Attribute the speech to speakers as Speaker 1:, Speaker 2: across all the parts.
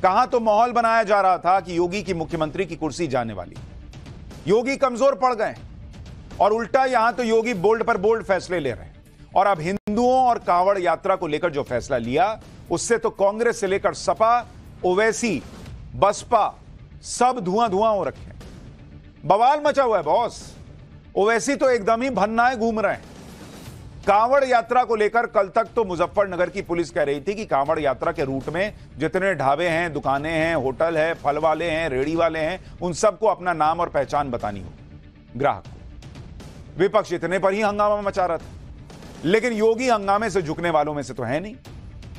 Speaker 1: कहां तो माहौल बनाया जा रहा था कि योगी की मुख्यमंत्री की कुर्सी जाने वाली, योगी कमजोर पड़ गए, और उल्टा यहां तो योगी बोल्ड पर बोल्ड फैसले ले रहे हैं। और अब हिंदुओं और कांवड़ यात्रा को लेकर जो फैसला लिया, उससे तो कांग्रेस से लेकर सपा, ओवैसी, बसपा सब धुआं धुआं हो रखे हैं। बवाल मचा हुआ है बॉस। ओवैसी तो एकदम ही भन्नाए घूम रहे हैं। कांवड़ यात्रा को लेकर कल तक तो मुजफ्फरनगर की पुलिस कह रही थी कि कांवड़ यात्रा के रूट में जितने ढाबे हैं, दुकानें हैं, होटल है, फल वाले हैं, रेड़ी वाले हैं, उन सबको अपना नाम और पहचान बतानी होगी ग्राहक को। विपक्ष इतने पर ही हंगामा मचा रहा था, लेकिन योगी हंगामे से झुकने वालों में से तो है नहीं।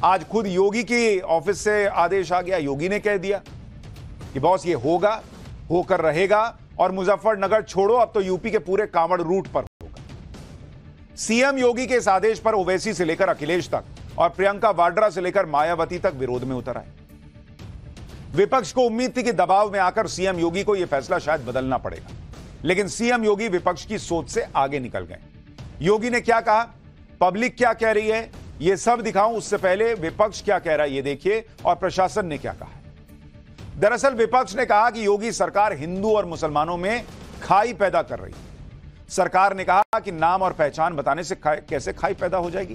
Speaker 1: आज खुद योगी की ऑफिस से आदेश आ गया, योगी ने कह दिया कि बॉस ये होगा, होकर रहेगा, और मुजफ्फरनगर छोड़ो, अब तो यूपी के पूरे कांवड़ रूट पर होगा। सीएम योगी के इस आदेश पर ओवैसी से लेकर अखिलेश तक और प्रियंका वाड्रा से लेकर मायावती तक विरोध में उतर आए। विपक्ष को उम्मीद थी कि दबाव में आकर सीएम योगी को यह फैसला शायद बदलना पड़ेगा, लेकिन सीएम योगी विपक्ष की सोच से आगे निकल गए। योगी ने क्या कहा, पब्लिक क्या कह रही है, यह सब दिखाऊं, उससे पहले विपक्ष क्या कह रहा है ये देखिए, और प्रशासन ने क्या कहा। दरअसल विपक्ष ने कहा कि योगी सरकार हिंदू और मुसलमानों में खाई पैदा कर रही है। सरकार ने कहा कि नाम और पहचान बताने से कैसे खाई पैदा हो जाएगी।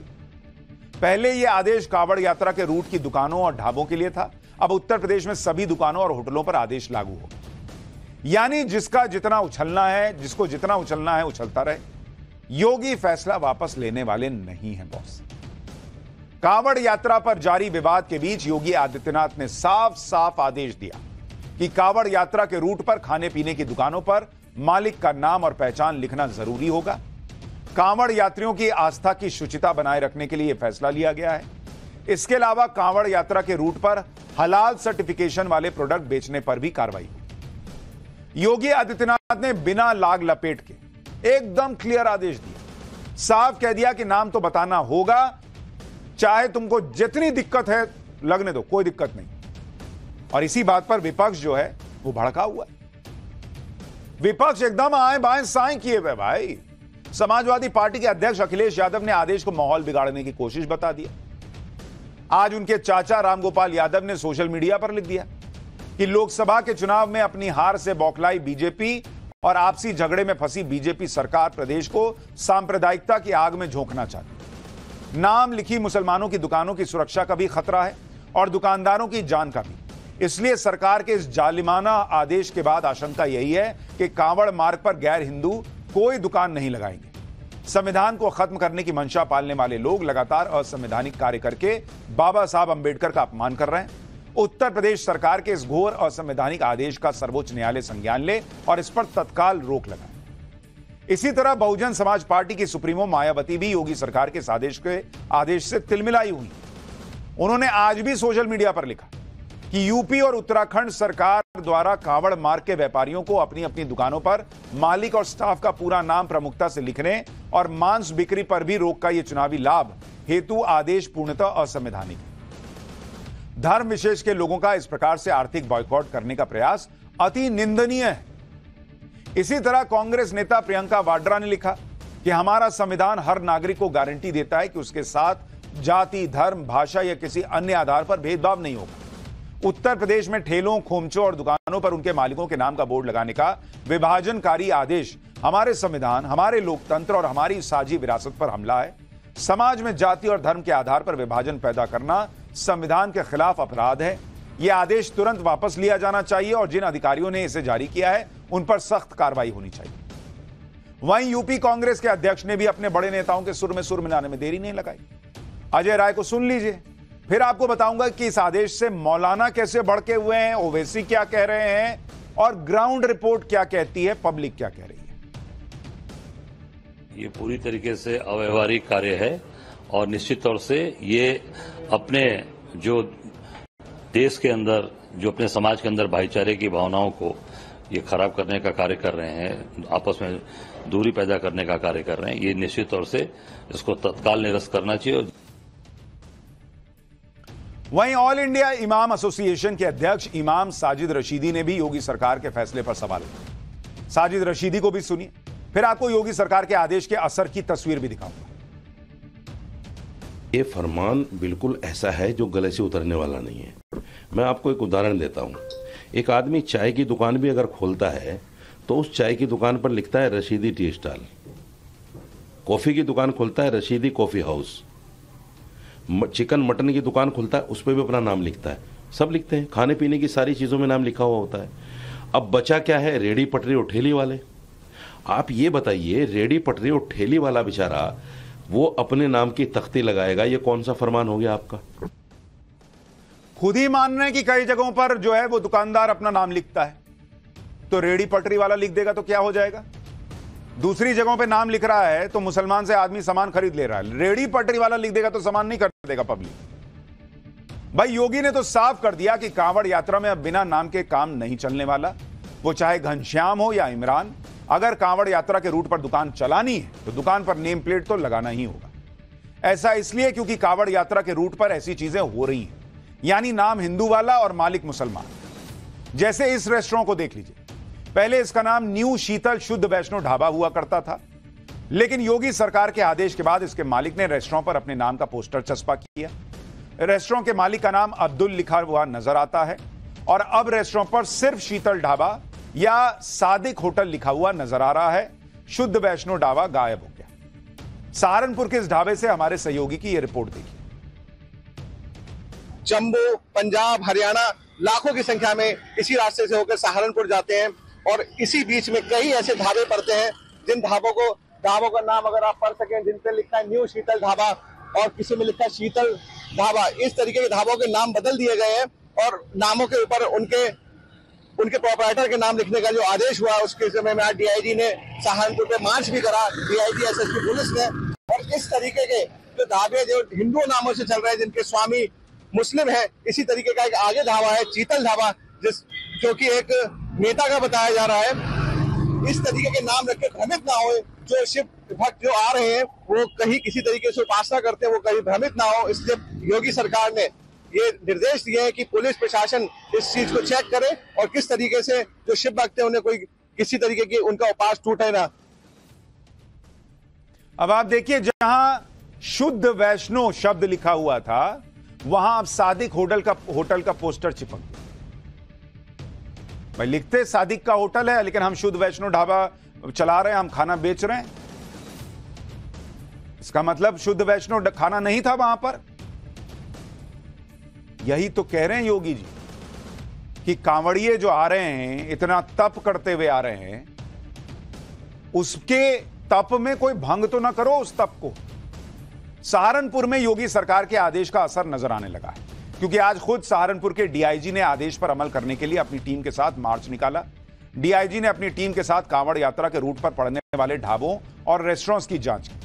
Speaker 1: पहले यह आदेश कांवड़ यात्रा के रूट की दुकानों और ढाबों के लिए था, अब उत्तर प्रदेश में सभी दुकानों और होटलों पर आदेश लागू होगा। यानी जिसका जितना उछलना है, जिसको जितना उछलना है उछलता रहे। योगी फैसला वापस लेने वाले नहीं हैं बॉस। कांवड़ यात्रा पर जारी विवाद के बीच योगी आदित्यनाथ ने साफ साफ आदेश दिया कि कांवड़ यात्रा के रूट पर खाने पीने की दुकानों पर मालिक का नाम और पहचान लिखना जरूरी होगा। कांवड़ यात्रियों की आस्था की शुचिता बनाए रखने के लिए यह फैसला लिया गया है। इसके अलावा कांवड़ यात्रा के रूट पर हलाल सर्टिफिकेशन वाले प्रोडक्ट बेचने पर भी कार्रवाई होगी। योगी आदित्यनाथ ने बिना लाग लपेट के एकदम क्लियर आदेश दिया, साफ कह दिया कि नाम तो बताना होगा, चाहे तुमको जितनी दिक्कत है लगने दो, कोई दिक्कत नहीं। और इसी बात पर विपक्ष जो है वो भड़का हुआ है। विपक्ष एकदम आए बाएं साएं किए हुए भाई। समाजवादी पार्टी के अध्यक्ष अखिलेश यादव ने आदेश को माहौल बिगाड़ने की कोशिश बता दिया। आज उनके चाचा रामगोपाल यादव ने सोशल मीडिया पर लिख दिया कि लोकसभा के चुनाव में अपनी हार से बौखलाई बीजेपी और आपसी झगड़े में फंसी बीजेपी सरकार प्रदेश को सांप्रदायिकता की आग में झोंकना चाहती। नाम लिखी मुसलमानों की दुकानों की सुरक्षा का भी खतरा है और दुकानदारों की जान का भी। इसलिए सरकार के इस जालिमाना आदेश के बाद आशंका यही है कि कांवड़ मार्ग पर गैर हिंदू कोई दुकान नहीं लगाएंगे। संविधान को खत्म करने की मंशा पालने वाले लोग लगातार असंवैधानिक कार्य करके बाबा साहब अंबेडकर का अपमान कर रहे हैं। उत्तर प्रदेश सरकार के इस घोर असंवैधानिक आदेश का सर्वोच्च न्यायालय संज्ञान ले और इस पर तत्काल रोक लगाए। इसी तरह बहुजन समाज पार्टी की सुप्रीमो मायावती भी योगी सरकार के आदेश से तिलमिलाई हुई। उन्होंने आज भी सोशल मीडिया पर लिखा कि यूपी और उत्तराखंड सरकार द्वारा कांवड़ मार्ग के व्यापारियों को अपनी अपनी दुकानों पर मालिक और स्टाफ का पूरा नाम प्रमुखता से लिखने और मांस बिक्री पर भी रोक का यह चुनावी लाभ हेतु आदेश पूर्णतः असंवैधानिक है। धर्म विशेष के लोगों का इस प्रकार से आर्थिक बॉयकॉट करने का प्रयास अति निंदनीय है। इसी तरह कांग्रेस नेता प्रियंका वाड्रा ने लिखा कि हमारा संविधान हर नागरिक को गारंटी देता है कि उसके साथ जाति, धर्म, भाषा या किसी अन्य आधार पर भेदभाव नहीं होगा। उत्तर प्रदेश में ठेलों, खोमचों और दुकानों पर उनके मालिकों के नाम का बोर्ड लगाने का विभाजनकारी आदेश हमारे संविधान, हमारे लोकतंत्र और हमारी साझी विरासत पर हमला है। समाज में जाति और धर्म के आधार पर विभाजन पैदा करना संविधान के खिलाफ अपराध है। यह आदेश तुरंत वापस लिया जाना चाहिए और जिन अधिकारियों ने इसे जारी किया है उन पर सख्त कार्रवाई होनी चाहिए। वहीं यूपी कांग्रेस के अध्यक्ष ने भी अपने बड़े नेताओं के सुर में सुर मिलाने में देरी नहीं लगाई। अजय राय को सुन लीजिए, फिर आपको बताऊंगा कि इस आदेश से मौलाना कैसे भड़के हुए हैं, ओवैसी क्या कह रहे हैं और ग्राउंड रिपोर्ट क्या कहती है, पब्लिक क्या कह रही है।
Speaker 2: ये पूरी तरीके से अव्यवहारिक कार्य है और निश्चित तौर से ये अपने जो देश के अंदर, जो अपने समाज के अंदर भाईचारे की भावनाओं को ये खराब करने का कार्य कर रहे हैं, आपस में दूरी पैदा करने का कार्य कर रहे हैं। ये निश्चित तौर से इसको तत्काल निरस्त करना चाहिए।
Speaker 1: वहीं ऑल इंडिया इमाम एसोसिएशन के अध्यक्ष इमाम साजिद रशीदी ने भी योगी सरकार के फैसले पर सवाल उठाए। साजिद रशीदी को भी सुनिए, फिर आपको योगी सरकार के आदेश के असर की तस्वीर भी दिखाऊंगा।
Speaker 3: ये फरमान बिल्कुल ऐसा है जो गले से उतरने वाला नहीं है। मैं आपको एक उदाहरण देता हूँ। एक आदमी चाय की दुकान भी अगर खोलता है तो उस चाय की दुकान पर लिखता है रशीदी टी स्टॉल। कॉफ़ी की दुकान खोलता है Rashidi coffee house. Chicken mutton की दुकान खोलता है उस पर भी अपना नाम लिखता है। सब लिखते हैं, खाने पीने की सारी चीज़ों में नाम लिखा हुआ होता है। अब बचा क्या है? रेडी पटरी और ठेली वाले। आप ये बताइए, रेडी पटरी और ठेली वाला बेचारा वो अपने नाम की तख्ती लगाएगा, ये कौन सा फरमान हो गया आपका?
Speaker 1: खुद ही मान रहे हैं कि कई जगहों पर जो है वो दुकानदार अपना नाम लिखता है, तो रेडी पटरी वाला लिख देगा तो क्या हो जाएगा? दूसरी जगहों पे नाम लिख रहा है तो मुसलमान से आदमी सामान खरीद ले रहा है, रेडी पटरी वाला लिख देगा तो सामान नहीं खरीद देगा पब्लिक। भाई योगी ने तो साफ कर दिया कि कांवड़ यात्रा में अब बिना नाम के काम नहीं चलने वाला, वो चाहे घनश्याम हो या इमरान। अगर कांवड़ यात्रा के रूट पर दुकान चलानी है तो दुकान पर नेम प्लेट तो लगाना ही होगा। ऐसा इसलिए क्योंकि कांवड़ यात्रा के रूट पर ऐसी चीजें हो रही हैं, यानी नाम हिंदू वाला और मालिक मुसलमान। जैसे इस रेस्टोरेंट को देख लीजिए, पहले इसका नाम न्यू शीतल शुद्ध वैष्णो ढाबा हुआ करता था, लेकिन योगी सरकार के आदेश के बाद इसके मालिक ने रेस्टोरेंट पर अपने नाम का पोस्टर चस्पा किया। रेस्टोरेंट के मालिक का नाम अब्दुल लिखा हुआ नजर आता है और अब रेस्टोरेंट पर सिर्फ शीतल ढाबा या सादिक होटल लिखा हुआ नजर आ रहा है। शुद्ध वैष्णो ढाबा गायब हो गया। सहारनपुर के इस ढाबे से हमारे सहयोगी की यह रिपोर्ट देखिए।
Speaker 4: जम्मू, पंजाब, हरियाणा लाखों की संख्या में इसी रास्ते से होकर सहारनपुर जाते हैं और इसी बीच में कई ऐसे ढाबे पड़ते हैं जिन ढाबों का नाम अगर आप पढ़ सकें, जिन पे लिखा है न्यू शीतल ढाबा और किसी में लिखा है शीतल ढाबा। इस तरीके के ढाबों के नाम बदल दिए गए हैं और नामों के ऊपर उनके प्रोपराइटर के नाम लिखने का जो आदेश हुआ उसके समय में आज डीआईजी ने सहारनपुर पे मार्च भी करा, डीआईजी एसएसपी पुलिस ने। और इस तरीके के जो ढाबे जो हिंदू नामों से चल रहे हैं, जिनके स्वामी मुस्लिम है, इसी तरीके का एक आगे ढाबा है चीतल ढाबा, जो कि एक नेता का बताया जा रहा है। इस तरीके के नाम रख के भ्रमित ना हो, जो शिव भक्त जो आ रहे हैं वो कहीं किसी तरीके से उपासना करते हैं, वो कहीं भ्रमित ना हो। इसलिए योगी सरकार ने ये निर्देश दिए हैं कि पुलिस प्रशासन इस चीज को चेक करे और किस तरीके से जो शिव भक्त है उन्हें कोई किसी तरीके की उनका उपास टूटे ना।
Speaker 1: अब आप देखिए, जहां शुद्ध वैष्णो शब्द लिखा हुआ था वहां अब सादिक होटल का पोस्टर चिपक गया। भाई लिखते सादिक का होटल है, लेकिन हम शुद्ध वैष्णो ढाबा चला रहे हैं, हम खाना बेच रहे हैं। इसका मतलब शुद्ध वैष्णो खाना नहीं था वहां पर। यही तो कह रहे हैं योगी जी कि कांवड़िए जो आ रहे हैं, इतना तप करते हुए आ रहे हैं, उसके तप में कोई भंग तो ना करो उस तप को। सहारनपुर में योगी सरकार के आदेश का असर नजर आने लगा है, क्योंकि आज खुद सहारनपुर के डीआईजी ने आदेश पर अमल करने के लिए अपनी टीम के साथ मार्च निकाला। डीआईजी ने अपनी टीम के साथ कांवड़ यात्रा के रूट पर पड़ने वाले ढाबों और रेस्टोरेंट्स की जांच की।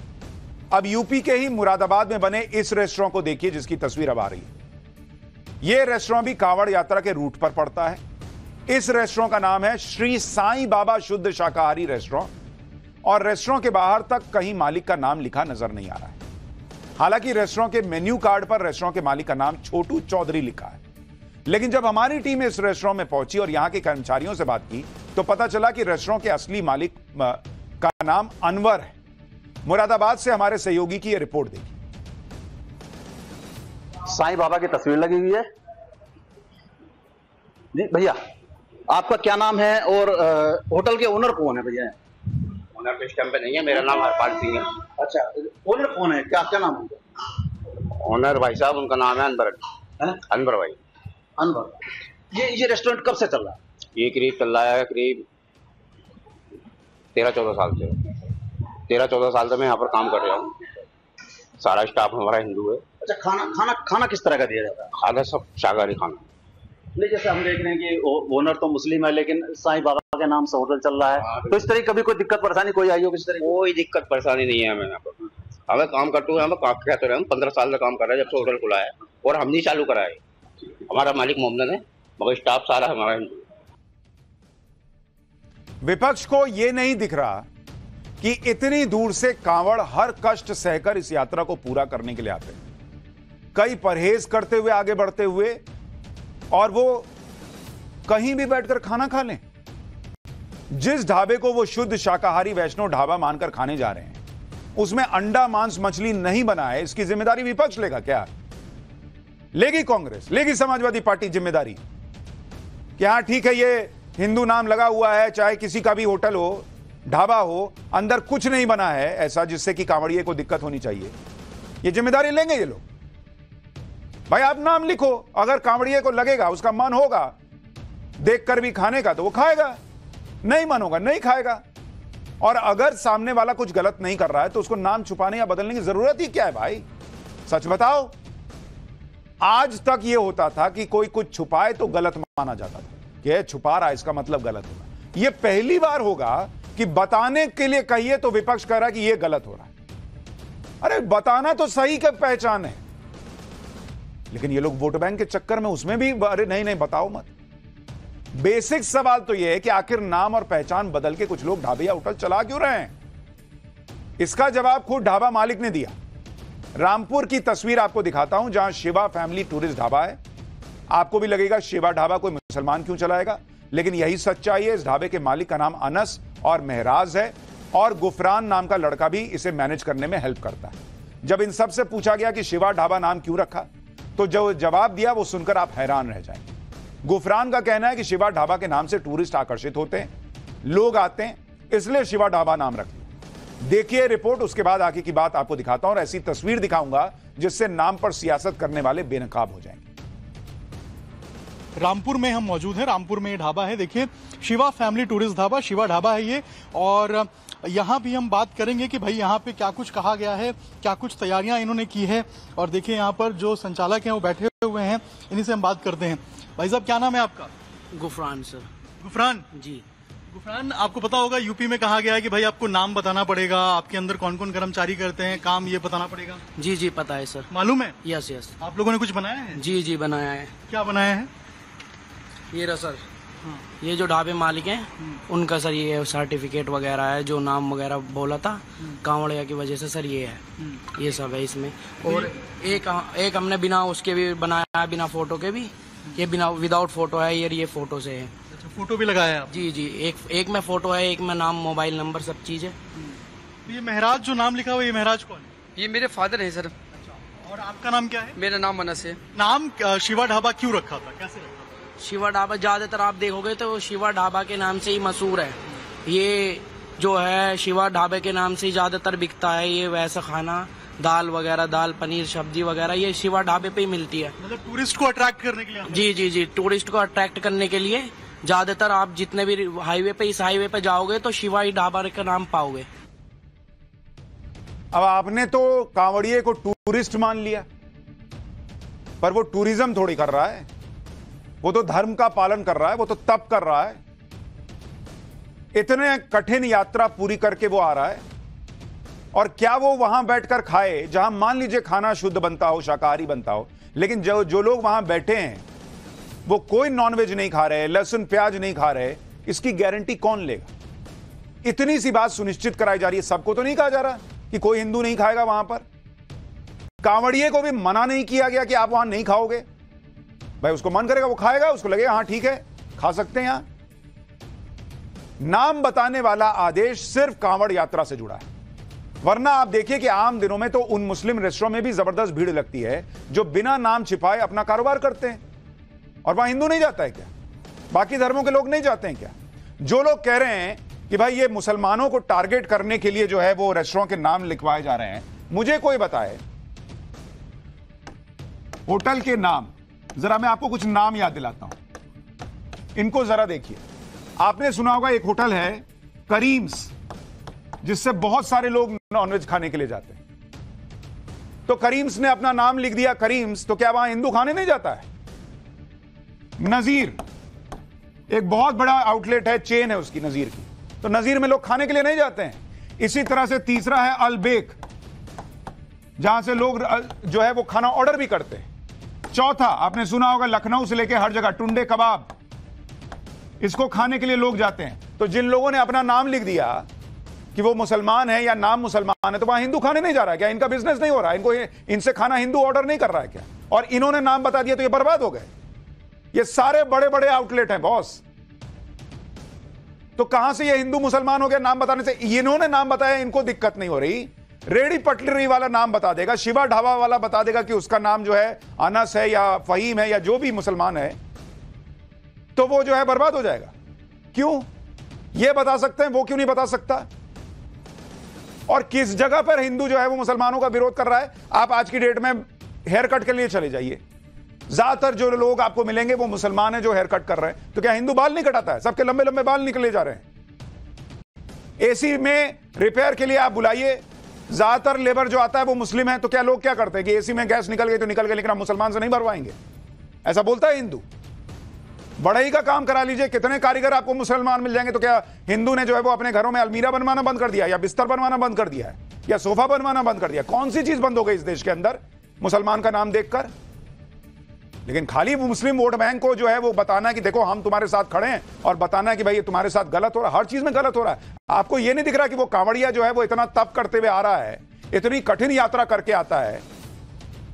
Speaker 1: अब यूपी के ही मुरादाबाद में बने इस रेस्टोरेंट को देखिए, जिसकी तस्वीर अब आ रही है। यह रेस्टोरेंट भी कांवड़ यात्रा के रूट पर पड़ता है। इस रेस्टोरेंट का नाम है श्री साईं बाबा शुद्ध शाकाहारी रेस्टोरेंट और रेस्टोरेंट के बाहर तक कहीं मालिक का नाम लिखा नजर नहीं आ रहा है। हालांकि रेस्टोरेंट के मेन्यू कार्ड पर रेस्टोरेंट के मालिक का नाम छोटू चौधरी लिखा है, लेकिन जब हमारी टीम इस रेस्टोरेंट में पहुंची और यहां के कर्मचारियों से बात की तो पता चला कि रेस्टोरेंट के असली मालिक का नाम अनवर है। मुरादाबाद से हमारे सहयोगी की यह रिपोर्ट देखिए।
Speaker 5: साईं बाबा की तस्वीर लगी हुई है। जी भैया, आपका क्या नाम है और होटल के ओनर कौन है भैया?
Speaker 6: ओनर तो इस टाइम पे नहीं है, मेरा नाम हरपाल सिंह है।
Speaker 5: अच्छा, ओनर कौन है? क्या नाम है
Speaker 6: ओनर? भाई साहब उनका नाम है अनवर। अनवर भाई,
Speaker 5: अनवर। ये रेस्टोरेंट कब से चल रहा है?
Speaker 6: ये करीब चल रहा है करीब 13-14 साल से। 13-14 साल से मैं यहाँ पर काम कर रहा हूँ। सारा स्टाफ हमारा हिंदू है।
Speaker 5: अच्छा, खाना किस तरह का दिया जाता है?
Speaker 6: खाना सब शाकाहारी खाना।
Speaker 5: नहीं, जैसे हम देख रहे हैं कि ओनर तो मुस्लिम है, लेकिन साईं बाबा के नाम से होटल चल रहा है, तो इस तरह कभी कोई दिक्कत परेशानी कोई आई हो? किसी तरह
Speaker 6: कोई दिक्कत परेशानी नहीं है हमें यहाँ पर। हमें काम करते हुए हमें कहते रहे, हम 15 साल से काम कर रहे हैं जब से होटल खुला है, और हम नहीं चालू करा है। हमारा मालिक मोहम्मद है, मगर स्टाफ सारा हमारा हिंदू।
Speaker 1: विपक्ष को यह नहीं दिख रहा कि इतनी दूर से कांवड़ हर कष्ट सहकर इस यात्रा को पूरा करने के लिए आते हैं, कई परहेज करते हुए आगे बढ़ते हुए, और वो कहीं भी बैठकर खाना खा लें। जिस ढाबे को वो शुद्ध शाकाहारी वैष्णो ढाबा मानकर खाने जा रहे हैं, उसमें अंडा मांस मछली नहीं बना है, इसकी जिम्मेदारी विपक्ष लेगा क्या? लेगी कांग्रेस, लेगी समाजवादी पार्टी जिम्मेदारी कि हां ठीक है, ये हिंदू नाम लगा हुआ है, चाहे किसी का भी होटल हो, ढाबा हो, अंदर कुछ नहीं बना है ऐसा जिससे कि कांवड़िए को दिक्कत होनी चाहिए। ये जिम्मेदारी लेंगे ये लोग। भाई आप नाम लिखो, अगर कांवड़िए को लगेगा, उसका मन होगा देखकर भी खाने का, तो वो खाएगा, नहीं मन होगा नहीं खाएगा। और अगर सामने वाला कुछ गलत नहीं कर रहा है तो उसको नाम छुपाने या बदलने की जरूरत ही क्या है भाई? सच बताओ, आज तक यह होता था कि कोई कुछ छुपाए तो गलत माना जाता था कि छुपा रहा है, इसका मतलब गलत होगा। यह पहली बार होगा कि बताने के लिए कहिए तो विपक्ष कह रहा है कि यह गलत हो रहा है। अरे बताना तो सही का पहचान है, लेकिन ये लोग वोट बैंक के चक्कर में उसमें भी अरे नहीं बताओ मत। बेसिक सवाल तो यह है कि आखिर नाम और पहचान बदल के कुछ लोग ढाबे या होटल चला क्यों रहे हैं? इसका जवाब खुद ढाबा मालिक ने दिया। रामपुर की तस्वीर आपको दिखाता हूं, जहां शिवा फैमिली टूरिस्ट ढाबा है। आपको भी लगेगा शिवा ढाबा कोई मुसलमान क्यों चलाएगा, लेकिन यही सच्चाई है। इस ढाबे के मालिक का नाम अनस और महराज है, और गुफरान नाम का लड़का भी इसे मैनेज करने में हेल्प करता है। जब इन सब से पूछा गया कि शिवा ढाबा नाम क्यों रखा, तो जो जवाब दिया वो सुनकर आप हैरान रह जाएंगे। गुफरान का कहना है कि शिवा ढाबा के नाम से टूरिस्ट आकर्षित होते हैं, लोग आते हैं, इसलिए शिवा ढाबा नाम रख लिया। देखिए रिपोर्ट, उसके बाद आगे की बात आपको दिखाता हूं और ऐसी तस्वीर दिखाऊंगा जिससे नाम पर सियासत करने वाले बेनकाब हो जाएंगे।
Speaker 7: रामपुर में हम मौजूद हैं। रामपुर में ये ढाबा है, देखिए शिवा फैमिली टूरिस्ट ढाबा, शिवा ढाबा है ये। और यहाँ भी हम बात करेंगे कि भाई यहाँ पे क्या कुछ कहा गया है, क्या कुछ तैयारियां इन्होंने की है। और देखिए यहाँ पर जो संचालक हैं वो बैठे हुए हैं, इन्हीं से हम बात करते हैं। भाई साहब क्या नाम है आपका?
Speaker 8: गुफरान सर।
Speaker 7: गुफरान
Speaker 8: जी।
Speaker 7: गुफरान, आपको पता होगा यूपी में कहा गया है कि भाई आपको नाम बताना पड़ेगा, आपके अंदर कौन कौन कर्मचारी करते हैं काम, ये बताना पड़ेगा।
Speaker 8: जी जी पता है सर।
Speaker 7: मालूम है?
Speaker 8: Yes yes.
Speaker 7: आप लोगों ने कुछ बनाया है?
Speaker 8: जी जी बनाया है।
Speaker 7: क्या बनाया है?
Speaker 8: ये रहा सर, ये जो ढाबे मालिक हैं उनका सर ये सर्टिफिकेट वगैरह है, जो नाम वगैरह बोला था कांवड़िया की वजह से सर ये है, ये सब है इसमें। और एक हमने बिना उसके भी बनाया है, बिना फोटो के भी। ये बिना विदाउट फोटो है, ये फोटो से है।
Speaker 7: अच्छा, फोटो भी लगाया है आप?
Speaker 8: जी जी, एक में फोटो है, एक में नाम, मोबाइल नंबर, सब चीज है।
Speaker 7: ये महराज जो नाम लिखा हुआ है, ये महराज कौन है?
Speaker 9: ये मेरे फादर है सर।
Speaker 7: और आपका नाम क्या है?
Speaker 9: मेरा नाम अनस है।
Speaker 7: नाम शिवा ढाबा क्यों रखा था, कैसे रखा था?
Speaker 8: शिवा ढाबा ज्यादातर आप देखोगे तो शिवा ढाबा के नाम से ही मशहूर है। ये जो है शिवा ढाबे के नाम से ही ज्यादातर बिकता है। ये वैसा खाना, दाल वगैरह, दाल पनीर सब्जी वगैरह, ये शिवा ढाबे पे ही मिलती है।
Speaker 7: मतलब टूरिस्ट को अट्रैक्ट करने के लिए?
Speaker 8: जी जी जी, टूरिस्ट को अट्रैक्ट करने के लिए ज्यादातर आप जितने भी हाईवे पे, इस हाईवे पे जाओगे तो शिवा ही ढाबा का नाम पाओगे।
Speaker 1: अब आपने तो कांवड़िए को टूरिस्ट मान लिया, पर वो टूरिज्म थोड़ी कर रहा है, वो तो धर्म का पालन कर रहा है, वो तो तप कर रहा है। इतने कठिन यात्रा पूरी करके वो आ रहा है, और क्या वो वहां बैठकर खाए जहां मान लीजिए खाना शुद्ध बनता हो, शाकाहारी बनता हो, लेकिन जो लोग वहां बैठे हैं वो कोई नॉनवेज नहीं खा रहे, लहसुन प्याज नहीं खा रहे, इसकी गारंटी कौन लेगा? इतनी सी बात सुनिश्चित कराई जा रही है। सबको तो नहीं कहा जा रहा कि कोई हिंदू नहीं खाएगा वहां पर। कांवड़िए को भी मना नहीं किया गया कि आप वहां नहीं खाओगे। भाई उसको मन करेगा वो खाएगा, उसको लगेगा हाँ ठीक है खा सकते हैं। यहां नाम बताने वाला आदेश सिर्फ कांवड़ यात्रा से जुड़ा है, वरना आप देखिए कि आम दिनों में तो उन मुस्लिम रेस्टोरेंट में भी जबरदस्त भीड़ लगती है जो बिना नाम छिपाए अपना कारोबार करते हैं। और वहां हिंदू नहीं जाता है क्या? बाकी धर्मों के लोग नहीं जाते हैं क्या? जो लोग कह रहे हैं कि भाई ये मुसलमानों को टारगेट करने के लिए जो है वो रेस्टोरेंट के नाम लिखवाए जा रहे हैं, मुझे कोई बताए होटल के नाम। जरा मैं आपको कुछ नाम याद दिलाता हूं, इनको जरा देखिए। आपने सुना होगा एक होटल है करीम्स, जिससे बहुत सारे लोग नॉनवेज खाने के लिए जाते हैं। तो करीम्स ने अपना नाम लिख दिया करीम्स, तो क्या वहां हिंदू खाने नहीं जाता है? नजीर एक बहुत बड़ा आउटलेट है, चेन है उसकी, नजीर की, तो नजीर में लोग खाने के लिए नहीं जाते हैं। इसी तरह से तीसरा है अलबेक, जहां से लोग जो है वो खाना ऑर्डर भी करते हैं। चौथा आपने सुना होगा लखनऊ से लेकर हर जगह टुंडे कबाब, इसको खाने के लिए लोग जाते हैं। तो जिन लोगों ने अपना नाम लिख दिया कि वो मुसलमान है या नाम मुसलमान है, तो वहां हिंदू खाने नहीं जा रहा है क्या? इनका बिजनेस नहीं हो रहा है? इनको इनसे खाना हिंदू ऑर्डर नहीं कर रहा है क्या? और इन्होंने नाम बता दिया तो ये बर्बाद हो गए। ये सारे बड़े बड़े आउटलेट हैं बॉस, तो कहां से ये हिंदू मुसलमान हो गया नाम बताने से? इन्होंने नाम बताया, इनको दिक्कत नहीं हो रही, रेडी पटरी वाला नाम बता देगा, शिवा ढाबा वाला बता देगा कि उसका नाम जो है अनस है या फहीम है या जो भी मुसलमान है, तो वो जो है बर्बाद हो जाएगा। क्यों? ये बता सकते हैं, वो क्यों नहीं बता सकता? और किस जगह पर हिंदू जो है वो मुसलमानों का विरोध कर रहा है? आप आज की डेट में हेयर कट के लिए चले जाइए, ज्यादातर जो लोग आपको मिलेंगे वो मुसलमान हैं जो हेयर कट कर रहे हैं। तो क्या हिंदू बाल नहीं कटाता है? सबके लंबे लंबे बाल निकले जा रहे हैं। एसी में रिपेयर के लिए आप बुलाइए, ज्यादातर लेबर जो आता है वो मुस्लिम है। तो क्या लोग क्या करते हैं कि एसी में गैस निकल गई तो निकल गई, लेकिन आप मुसलमान से नहीं भरवाएंगे, ऐसा बोलता है हिंदू। बढ़ई का काम करा लीजिए, कितने कारीगर आपको मुसलमान मिल जाएंगे। तो क्या हिंदू ने जो है वो अपने घरों में अलमीरा बनवाना बंद कर दिया, या बिस्तर बनवाना बंद कर दिया है, या सोफा बनवाना बंद कर दिया? कौन सी चीज बंद हो गई इस देश के अंदर मुसलमान का नाम देखकर? लेकिन खाली मुस्लिम वोट बैंक को जो है वो बताना है कि देखो हम तुम्हारे साथ खड़े हैं, और बताना है कि भाई ये तुम्हारे साथ गलत हो रहा है, हर चीज में गलत हो रहा है। आपको ये नहीं दिख रहा कि वो कांवड़िया जो है वो इतना तप करते हुए आ रहा है, इतनी कठिन यात्रा करके आता है,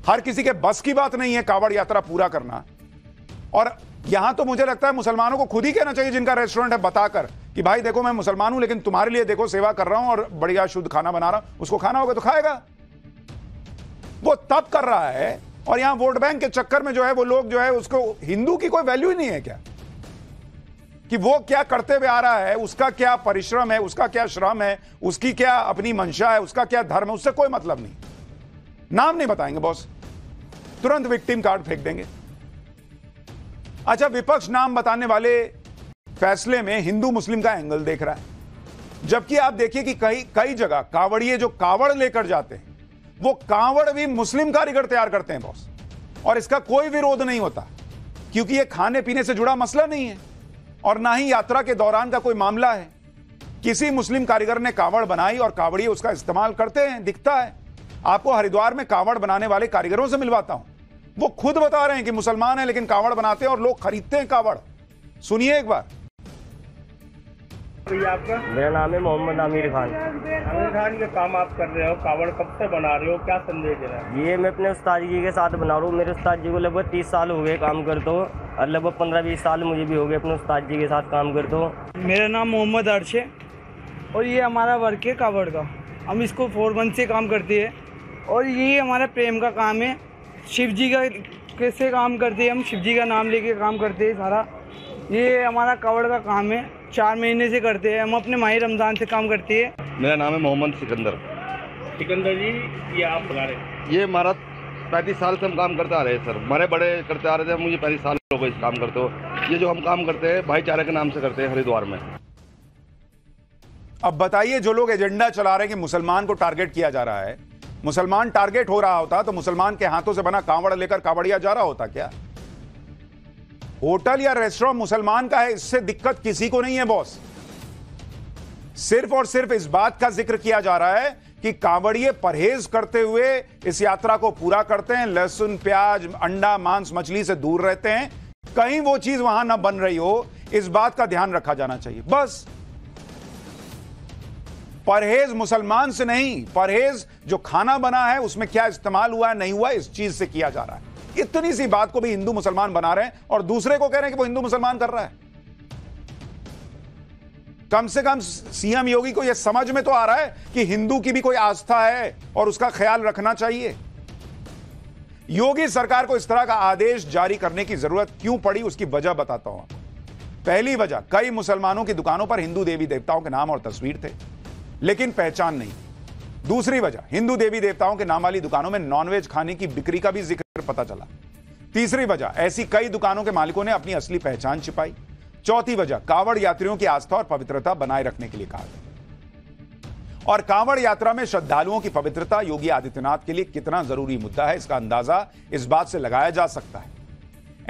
Speaker 1: हर किसी के बस की बात नहीं है कांवड़ यात्रा पूरा करना। और यहां तो मुझे लगता है मुसलमानों को खुद ही कहना चाहिए, जिनका रेस्टोरेंट है, बताकर कि भाई देखो मैं मुसलमान हूं लेकिन तुम्हारे लिए देखो सेवा कर रहा हूं और बढ़िया शुद्ध खाना बना रहा हूं। उसको खाना होगा तो खाएगा। वो तप कर रहा है, और यहां वोट बैंक के चक्कर में जो है वो लोग जो है उसको, हिंदू की कोई वैल्यू ही नहीं है क्या? कि वो क्या करते हुए आ रहा है, उसका क्या परिश्रम है, उसका क्या श्रम है, उसकी क्या अपनी मंशा है, उसका क्या धर्म है, उससे कोई मतलब नहीं। नाम नहीं बताएंगे बॉस, तुरंत विक्टिम कार्ड फेंक देंगे। अच्छा, विपक्ष नाम बताने वाले फैसले में हिंदू मुस्लिम का एंगल देख रहा है, जबकि आप देखिए कि कई जगह कांवड़िए जो कांवड़ लेकर जाते हैं वो कांवड़ भी मुस्लिम कारीगर तैयार करते हैं बॉस, और इसका कोई विरोध नहीं होता, क्योंकि ये खाने पीने से जुड़ा मसला नहीं है और ना ही यात्रा के दौरान का कोई मामला है। किसी मुस्लिम कारीगर ने कांवड़ बनाई और कांवड़िए उसका इस्तेमाल करते हैं, दिखता है। आपको हरिद्वार में कांवड़ बनाने वाले कारीगरों से मिलवाता हूं, वो खुद बता रहे हैं कि मुसलमान हैं लेकिन कांवड़ बनाते हैं और लोग खरीदते हैं कांवड़। सुनिए एक बार।
Speaker 9: आपका?
Speaker 10: मेरा नाम है मोहम्मद आमिर खान।
Speaker 9: आमिर खान, ये काम आप कर रहे हो, कावड़ कब से बना रहे हो, क्या संदेश दे रहे हो?
Speaker 10: ये मैं अपने उस्ताद जी के साथ बना रहा हूँ। मेरे उस्ताद जी को लगभग 30 साल हो गए काम करते हो, और लगभग 15-20 साल मुझे भी हो गए अपने उस्ताद जी के साथ काम करते हो।
Speaker 11: मेरा नाम मोहम्मद अर्श है और ये हमारा वर्क है कावड़ का। हम इसको 4 मंथ से काम करते हैं और ये हमारा प्रेम का काम है। शिव जी का कैसे काम करते हैं, हम शिव जी का नाम लेके काम करते हैं सारा। ये हमारा कावड़ का काम है, 4 महीने से करते हैं हम, अपने माही रमज़ान से काम करते हैं।
Speaker 12: मेरा नाम है मोहम्मद सिकंदर।
Speaker 9: सिकंदर जी, ये आप बना रहे हैं?
Speaker 12: ये हमारा 35 साल से हम काम करते आ रहे हैं सर, हमारे बड़े करते आ रहे थे, मुझे 35 साल हो गए इस काम करते हो। ये जो हम काम करते हैं भाईचारे के नाम से करते हैं हरिद्वार में।
Speaker 1: अब बताइए, जो लोग एजेंडा चला रहे हैं कि मुसलमान को टारगेट किया जा रहा है, मुसलमान टारगेट हो रहा होता तो मुसलमान के हाथों से बना कांवड़ लेकर कांवड़िया जा रहा होता क्या? होटल या रेस्टोरेंट मुसलमान का है, इससे दिक्कत किसी को नहीं है बॉस। सिर्फ और सिर्फ इस बात का जिक्र किया जा रहा है कि कांवड़िए परहेज करते हुए इस यात्रा को पूरा करते हैं, लहसुन प्याज अंडा मांस मछली से दूर रहते हैं, कहीं वो चीज वहां ना बन रही हो, इस बात का ध्यान रखा जाना चाहिए बस। परहेज मुसलमान से नहीं, परहेज जो खाना बना है उसमें क्या इस्तेमाल हुआ है नहीं हुआ, इस चीज से किया जा रहा है। इतनी सी बात को भी हिंदू मुसलमान बना रहे हैं और दूसरे को कह रहे हैं कि वो हिंदू मुसलमान कर रहा है। कम से कम सीएम योगी को यह समझ में तो आ रहा है कि हिंदू की भी कोई आस्था है और उसका ख्याल रखना चाहिए। योगी सरकार को इस तरह का आदेश जारी करने की जरूरत क्यों पड़ी, उसकी वजह बताता हूं। पहली वजह, कई मुसलमानों की दुकानों पर हिंदू देवी देवताओं के नाम और तस्वीर थे लेकिन पहचान नहीं। दूसरी वजह, हिंदू देवी देवताओं के नाम वाली दुकानों में नॉनवेज खाने की बिक्री का भी जिक्र पता चला। तीसरी वजह, ऐसी कई दुकानों के मालिकों ने अपनी असली पहचान छिपाई। चौथी वजह, कांवड़ यात्रियों की आस्था और पवित्रता बनाए रखने के लिए कहा गया। और कांवड़ यात्रा में श्रद्धालुओं की पवित्रता योगी आदित्यनाथ के लिए कितना जरूरी मुद्दा है, इसका अंदाजा इस बात से लगाया जा सकता है।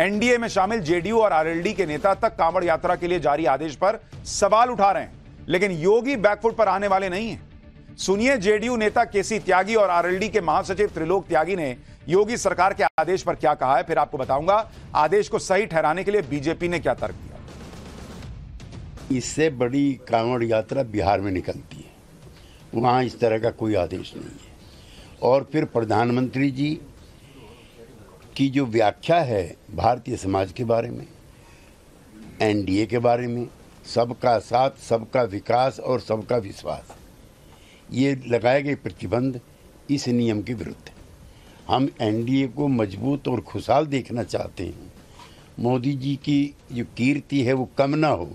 Speaker 1: एनडीए में शामिल जेडीयू और आरएलडी के नेता तक कांवड़ यात्रा के लिए जारी आदेश पर सवाल उठा रहे हैं, लेकिन योगी बैकफुट पर आने वाले नहीं हैं। सुनिए, जेडीयू नेता केसी त्यागी और आरएलडी के महासचिव त्रिलोक त्यागी ने योगी सरकार के आदेश पर क्या कहा है, फिर आपको बताऊंगा आदेश को सही ठहराने के लिए बीजेपी ने क्या तर्क दिया।
Speaker 13: इससे बड़ी कांवड़ यात्रा बिहार में निकलती है, वहाँ इस तरह का कोई आदेश नहीं है। और फिर प्रधानमंत्री जी की जो व्याख्या है भारतीय समाज के बारे में, एनडीए के बारे में, सबका साथ सबका विकास और सबका विश्वास, ये लगाए गए प्रतिबंध इस नियम के विरुद्ध है। हम एनडीए को मजबूत और खुशहाल देखना चाहते हैं। मोदी जी की जो कीर्ति है वो कम ना हो,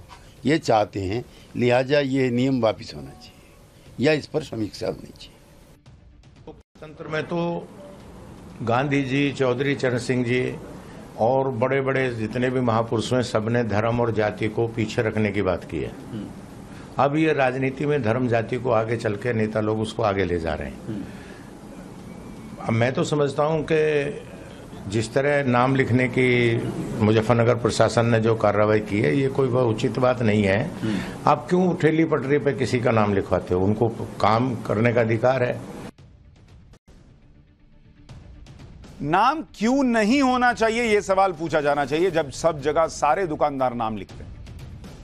Speaker 13: ये चाहते हैं। लिहाजा ये नियम वापस होना चाहिए या इस पर समीक्षा होनी चाहिए।
Speaker 14: तंत्र में तो गांधी जी, चौधरी चरण सिंह जी और बड़े बड़े जितने भी महापुरुष हैं, सबने धर्म और जाति को पीछे रखने की बात की है। अब ये राजनीति में धर्म जाति को आगे चल के नेता लोग उसको आगे ले जा रहे हैं। अब मैं तो समझता हूं कि जिस तरह नाम लिखने की मुजफ्फरनगर प्रशासन ने जो कार्रवाई की है, ये कोई बहुत उचित बात नहीं है। आप क्यों ठेली पटरी पे किसी का नाम लिखवाते हो? उनको काम करने का अधिकार है।
Speaker 1: नाम क्यों नहीं होना चाहिए, यह सवाल पूछा जाना चाहिए जब सब जगह सारे दुकानदार नाम लिखते हैं।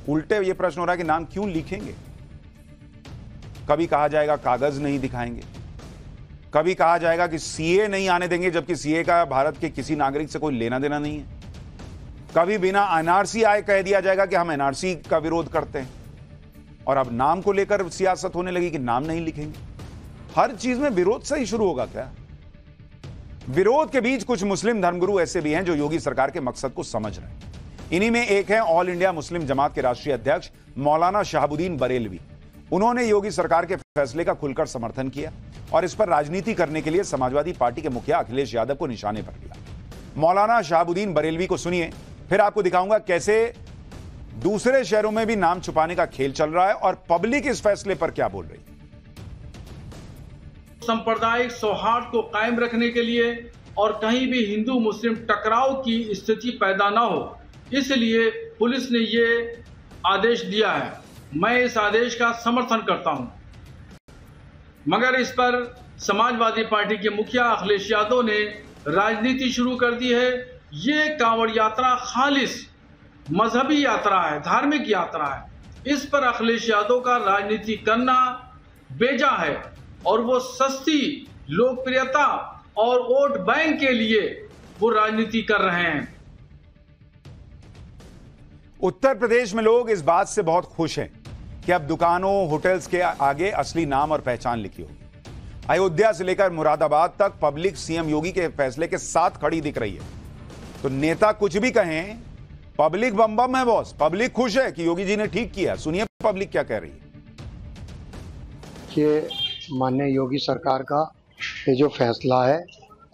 Speaker 1: उल्टे ये प्रश्न हो रहा है कि नाम क्यों लिखेंगे। कभी कहा जाएगा कागज नहीं दिखाएंगे, कभी कहा जाएगा कि सीए नहीं आने देंगे, जबकि सीए का भारत के किसी नागरिक से कोई लेना देना नहीं है। कभी बिना एनआरसी आए कह दिया जाएगा कि हम एनआरसी का विरोध करते हैं। और अब नाम को लेकर सियासत होने लगी कि नाम नहीं लिखेंगे। हर चीज में विरोध से ही शुरू होगा क्या? विरोध के बीच कुछ मुस्लिम धर्मगुरु ऐसे भी हैं जो योगी सरकार के मकसद को समझ रहे हैं। इन्हीं में एक है ऑल इंडिया मुस्लिम जमात के राष्ट्रीय अध्यक्ष मौलाना शहाबुद्दीन बरेलवी। उन्होंने योगी सरकार के फैसले का खुलकर समर्थन किया और इस पर राजनीति करने के लिए समाजवादी पार्टी के मुखिया अखिलेश यादव को निशाने पर लिया। मौलाना शहाबुद्दीन बरेलवी को सुनिए, फिर आपको दिखाऊंगा कैसे दूसरे शहरों में भी नाम छुपाने का खेल चल रहा है और पब्लिक इस फैसले पर क्या बोल रही है।
Speaker 15: सांप्रदायिक सौहार्द को कायम रखने के लिए और कहीं भी हिंदू मुस्लिम टकराव की स्थिति पैदा ना हो, इसलिए पुलिस ने ये आदेश दिया है। मैं इस आदेश का समर्थन करता हूं, मगर इस पर समाजवादी पार्टी के मुखिया अखिलेश यादव ने राजनीति शुरू कर दी है। ये कांवड़ यात्रा खालिस मजहबी यात्रा है, धार्मिक यात्रा है। इस पर अखिलेश यादव का राजनीति करना बेजा है और वो सस्ती लोकप्रियता और वोट बैंक के लिए वो राजनीति कर रहे हैं।
Speaker 1: उत्तर प्रदेश में लोग इस बात से बहुत खुश हैं कि अब दुकानों, होटल्स के आगे असली नाम और पहचान लिखी होगी। अयोध्या से लेकर मुरादाबाद तक पब्लिक सीएम योगी के फैसले के साथ खड़ी दिख रही है। तो नेता कुछ भी कहें, पब्लिक बम बम है बॉस। पब्लिक खुश है कि योगी जी ने ठीक किया। सुनिए पब्लिक क्या कह रही है।
Speaker 16: ये माननीय योगी सरकार का ये जो फैसला है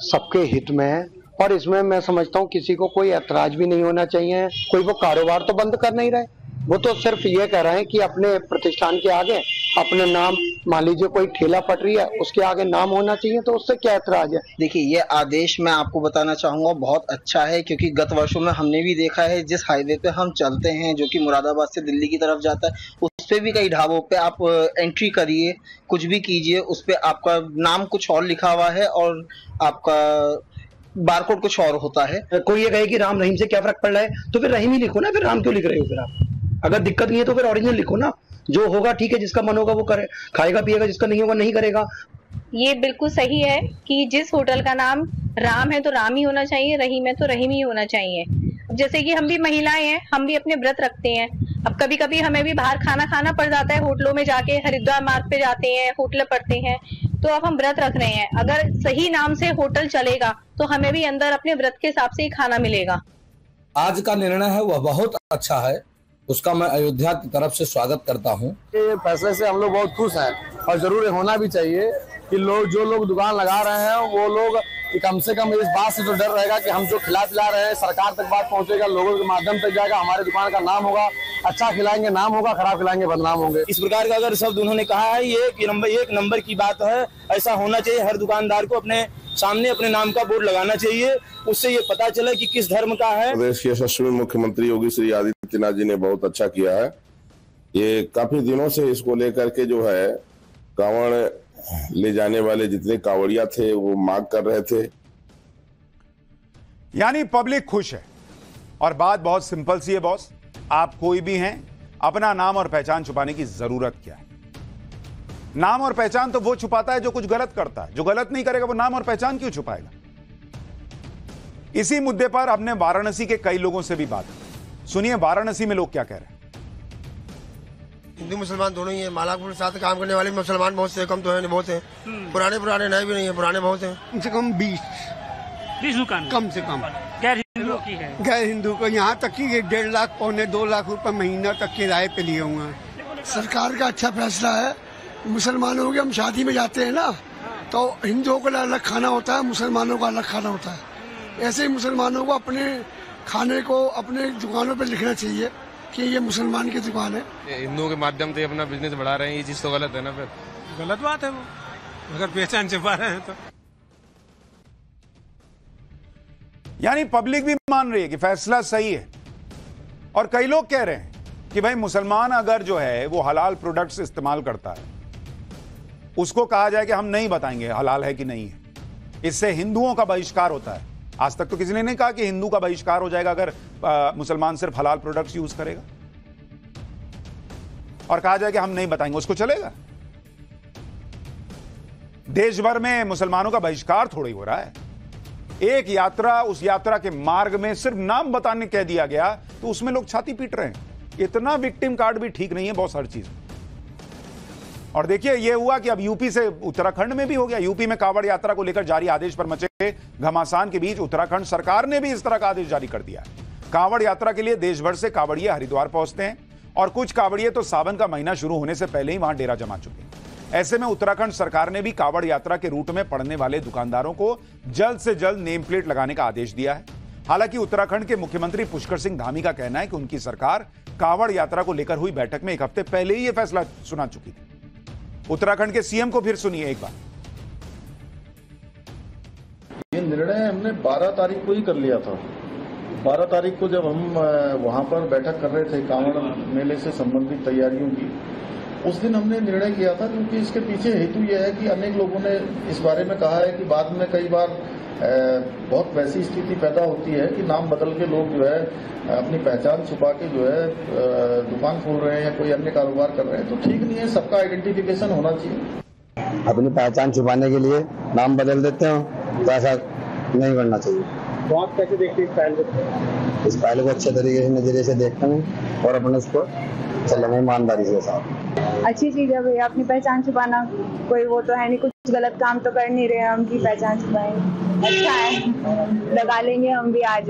Speaker 16: सबके हित में है और इसमें मैं समझता हूँ किसी को कोई ऐतराज भी नहीं होना चाहिए। कोई वो कारोबार तो बंद कर नहीं रहे, वो तो सिर्फ ये कह रहे हैं कि अपने प्रतिष्ठान के आगे अपने नाम, मान लीजिए कोई ठेला पटरी है उसके आगे नाम होना चाहिए, तो उससे क्या ऐतराज है।
Speaker 17: देखिए, ये आदेश मैं आपको बताना चाहूंगा बहुत अच्छा है, क्योंकि गत वर्षों में हमने भी देखा है जिस हाईवे पे हम चलते हैं जो कि मुरादाबाद से दिल्ली की तरफ जाता है, उस पे भी कई ढाबों पे आप एंट्री करिए, कुछ भी कीजिए, उस पे आपका नाम कुछ और लिखा हुआ है और आपका बारकोड कुछ और होता है।
Speaker 18: कोई ये कहे कि राम रहीम से क्या फर्क पड़ रहा है, तो फिर रहीम ही लिखो ना, फिर राम क्यों लिख रहे हो? फिर आप अगर दिक्कत नहीं है तो फिर ओरिजिनल लिखो ना। जो होगा ठीक है, जिसका मन होगा वो करे, खाएगा पिएगा, जिसका नहीं होगा नहीं करेगा।
Speaker 19: ये बिल्कुल सही है कि जिस होटल का नाम राम है तो राम ही होना चाहिए, रहीम है तो रहीम ही होना चाहिए। जैसे कि हम भी महिलाएं हैं, हम भी अपने व्रत रखते हैं। अब कभी कभी हमें भी बाहर खाना खाना पड़ जाता है, होटलों में जाके हरिद्वार मार्ग पे जाते हैं, होटल पड़ते हैं, तो अब हम व्रत रख रहे हैं। अगर सही नाम से होटल चलेगा तो हमें भी अंदर अपने व्रत के हिसाब से ही खाना मिलेगा।
Speaker 20: आज का निर्णय है वह बहुत अच्छा है, उसका मैं अयोध्या की तरफ से स्वागत करता हूं।
Speaker 21: ये फैसले से हम लोग बहुत खुश हैं और जरूर होना भी चाहिए कि जो लोग दुकान लगा रहे हैं वो लोग कम से कम इस बात से तो डर रहेगा कि हम जो खिला पिला रहे हैं सरकार तक बात पहुंचेगा, लोगों के माध्यम तक जाएगा, हमारे दुकान का नाम होगा, अच्छा खिलाएंगे नाम होगा, खराब खिलाएंगे बदनाम होंगे।
Speaker 22: इस प्रकार का अगर शब्द उन्होंने कहा है, ये एक नंबर की बात है। ऐसा होना चाहिए, हर दुकानदार को अपने सामने अपने नाम का बोर्ड लगाना चाहिए, उससे ये पता चले कि किस धर्म का है।
Speaker 23: प्रदेश के यशस्वी मुख्यमंत्री योगी श्री आदित्यनाथ जी ने बहुत अच्छा किया है। ये काफी दिनों से इसको लेकर के जो है कांवड़ ले जाने वाले जितने कांवड़िया थे वो मांग कर रहे थे।
Speaker 1: यानी पब्लिक खुश है और बात बहुत सिंपल सी है बॉस। आप कोई भी हैं, अपना नाम और पहचान छुपाने की जरूरत क्या है? नाम और पहचान तो वो छुपाता है जो कुछ गलत करता है। जो गलत नहीं करेगा वो नाम और पहचान क्यों छुपाएगा? इसी मुद्दे पर हमने वाराणसी के कई लोगों से भी बात की। सुनिए वाराणसी में लोग क्या कह रहे हैं।
Speaker 2: हिंदू मुसलमान दोनों ही है। मालापुर के साथ काम करने वाले मुसलमान बहुत से, कम तो है, बहुत है। पुराने नए भी नहीं है, पुराने बहुत हैं।
Speaker 3: कम से कम 20 दुकान कम से कम
Speaker 4: गैर हिंदू की है।
Speaker 3: गैर हिंदू को यहाँ तक कि 1.5 लाख पौने 2 लाख रुपए महीना तक किराए पे लिए हुए हैं।
Speaker 24: सरकार का अच्छा फैसला है। मुसलमानों के हम शादी में जाते हैं ना, तो हिंदुओं का अलग खाना होता है, मुसलमानों का अलग खाना होता है। ऐसे ही मुसलमानों को अपने खाने को अपने दुकानों पे लिखना चाहिए कि ये मुसलमान की दुकान है।
Speaker 25: हिंदुओं के माध्यम से अपना बिजनेस बढ़ा रहे हैं, ये चीज तो गलत है ना। फिर
Speaker 4: गलत बात है वो, अगर पहचान छुपा रहे हैं तो।
Speaker 1: यानी पब्लिक भी मान रही है कि फैसला सही है, और कई लोग कह रहे हैं कि भाई मुसलमान अगर जो है वो हलाल प्रोडक्ट्स इस्तेमाल करता है, उसको कहा जाए कि हम नहीं बताएंगे हलाल है कि नहीं है, इससे हिंदुओं का बहिष्कार होता है। आज तक तो किसी ने नहीं कहा कि हिंदू का बहिष्कार हो जाएगा अगर मुसलमान सिर्फ हलाल प्रोडक्ट्स यूज करेगा, और कहा जाए कि हम नहीं बताएंगे, उसको चलेगा। देश भर में मुसलमानों का बहिष्कार थोड़ी हो रहा है। एक यात्रा, उस यात्रा के मार्ग में सिर्फ नाम बताने कह दिया गया तो उसमें लोग छाती पीट रहे हैं। इतना विक्टिम कार्ड भी ठीक नहीं है बहुत सारी चीज। और देखिए ये हुआ कि अब यूपी से उत्तराखंड में भी हो गया। यूपी में कांवड़ यात्रा को लेकर जारी आदेश पर मचे घमासान के बीच उत्तराखंड सरकार ने भी इस तरह का आदेश जारी कर दिया है। कांवड़ यात्रा के लिए देश भर से कांवड़िए हरिद्वार पहुंचते हैं, और कुछ कांवड़िए तो सावन का महीना शुरू होने से पहले ही वहां डेरा जमा चुके हैं। ऐसे में उत्तराखंड सरकार ने भी कांवड़ यात्रा के रूट में पड़ने वाले दुकानदारों को जल्द से जल्द नेम प्लेट लगाने का आदेश दिया है। हालांकि उत्तराखंड के मुख्यमंत्री पुष्कर सिंह धामी का कहना है कि उनकी सरकार कांवड़ यात्रा को लेकर हुई बैठक में 1 हफ्ते पहले ही यह फैसला सुना चुकी थी। उत्तराखंड के सीएम को फिर सुनिए एक बार।
Speaker 26: ये निर्णय हमने 12 तारीख को ही कर लिया था। 12 तारीख को जब हम वहां पर बैठक कर रहे थे कांवड़ मेले से संबंधित तैयारियों की, उस दिन हमने निर्णय किया था, क्योंकि इसके पीछे हेतु यह है कि अनेक लोगों ने इस बारे में कहा है कि बाद में कई बार बहुत वैसी स्थिति पैदा होती है कि नाम बदल के लोग जो है अपनी पहचान छुपा के जो है दुकान खोल रहे हैं या कोई अन्य कारोबार कर रहे हैं, तो ठीक नहीं है। सबका आइडेंटिफिकेशन होना चाहिए।
Speaker 21: अपनी पहचान छुपाने के लिए नाम बदल देते हो, तो ऐसा नहीं करना चाहिए।
Speaker 4: तो आप कैसे देखते हैं इस पहल को?
Speaker 21: इस पहल को अच्छे तरीके से नजरिए से देखते हैं और अपने उसको चलेंगे ईमानदारी के साथ।
Speaker 27: अच्छी चीज है भैया, अपनी पहचान छुपाना कोई वो तो है नहीं, कुछ गलत काम तो कर नहीं रहे हम की पहचान छुपाएंगे। अच्छा है, लगा लेंगे हम भी आज।